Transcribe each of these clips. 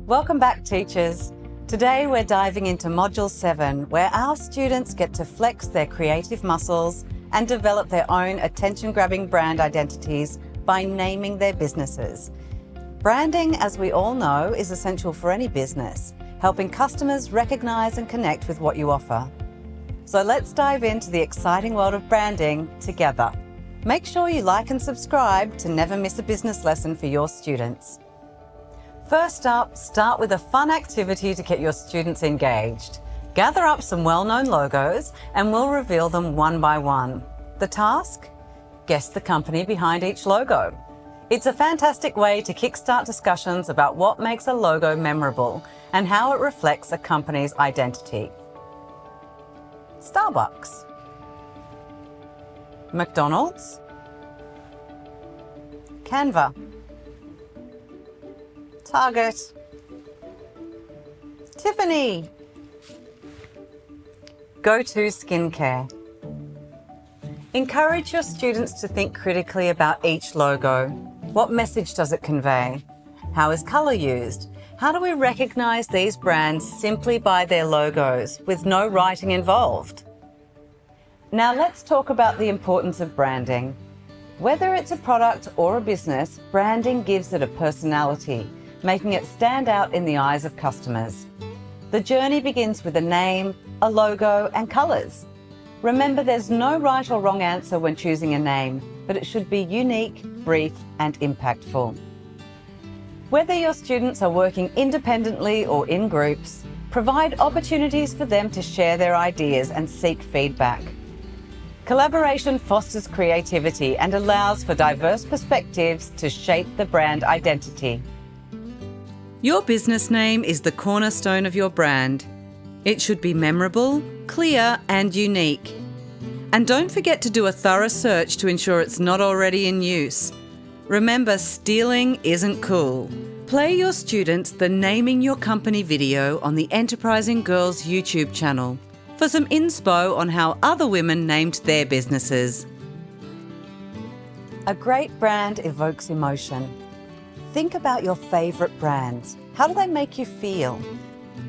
Welcome back, teachers. Today we're diving into Module 7, where our students get to flex their creative muscles and develop their own attention-grabbing brand identities by naming their businesses. Branding, as we all know, is essential for any business, helping customers recognize and connect with what you offer. So let's dive into the exciting world of branding together. Make sure you like and subscribe to never miss a business lesson for your students. First up, start with a fun activity to get your students engaged. Gather up some well-known logos and we'll reveal them one by one. The task? Guess the company behind each logo. It's a fantastic way to kickstart discussions about what makes a logo memorable and how it reflects a company's identity. Starbucks, McDonald's, Canva, Target, Tiffany, Go-To Skincare. Encourage your students to think critically about each logo. What message does it convey? How is colour used? How do we recognise these brands simply by their logos with no writing involved? Now let's talk about the importance of branding. Whether it's a product or a business, branding gives it a personality, making it stand out in the eyes of customers. The journey begins with a name, a logo, and colours. Remember, there's no right or wrong answer when choosing a name, but it should be unique, brief, and impactful. Whether your students are working independently or in groups, provide opportunities for them to share their ideas and seek feedback. Collaboration fosters creativity and allows for diverse perspectives to shape the brand identity. Your business name is the cornerstone of your brand. It should be memorable, clear, and unique. And don't forget to do a thorough search to ensure it's not already in use. Remember, stealing isn't cool. Play your students the Naming Your Company video on the Enterprising Girls YouTube channel for some inspo on how other women named their businesses. A great brand evokes emotion. Think about your favourite brands. How do they make you feel?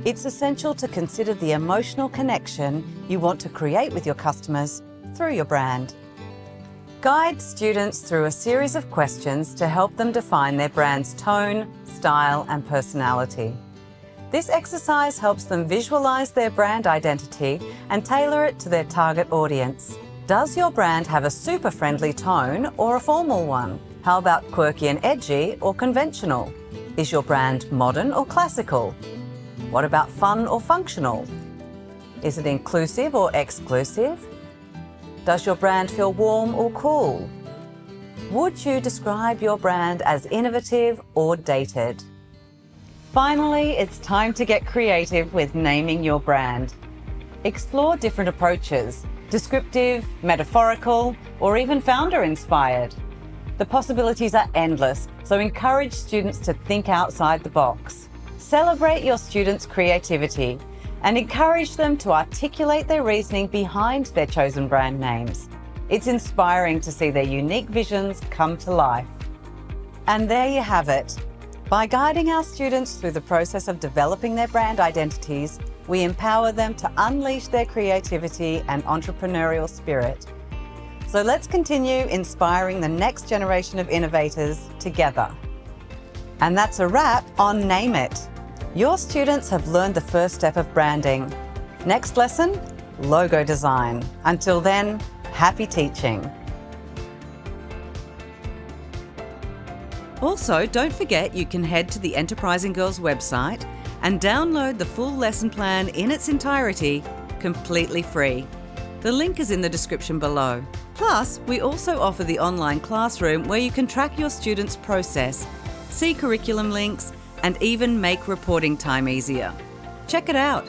It's essential to consider the emotional connection you want to create with your customers through your brand. Guide students through a series of questions to help them define their brand's tone, style, and personality. This exercise helps them visualize their brand identity and tailor it to their target audience. Does your brand have a super friendly tone or a formal one? How about quirky and edgy or conventional? Is your brand modern or classical? What about fun or functional? Is it inclusive or exclusive? Does your brand feel warm or cool? Would you describe your brand as innovative or dated? Finally, it's time to get creative with naming your brand. Explore different approaches, descriptive, metaphorical, or even founder-inspired. The possibilities are endless, so encourage students to think outside the box. Celebrate your students' creativity and encourage them to articulate their reasoning behind their chosen brand names. It's inspiring to see their unique visions come to life. And there you have it. By guiding our students through the process of developing their brand identities, we empower them to unleash their creativity and entrepreneurial spirit. So let's continue inspiring the next generation of innovators together. And that's a wrap on Name It. Your students have learned the first step of branding. Next lesson, logo design. Until then, happy teaching. Also, don't forget you can head to the Enterprising Girls website and download the full lesson plan in its entirety, completely free. The link is in the description below. Plus, we also offer the online classroom where you can track your students' process, see curriculum links, and even make reporting time easier. Check it out,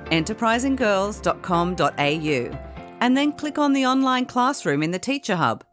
enterprisinggirls.com.au, and then click on the online classroom in the Teacher Hub.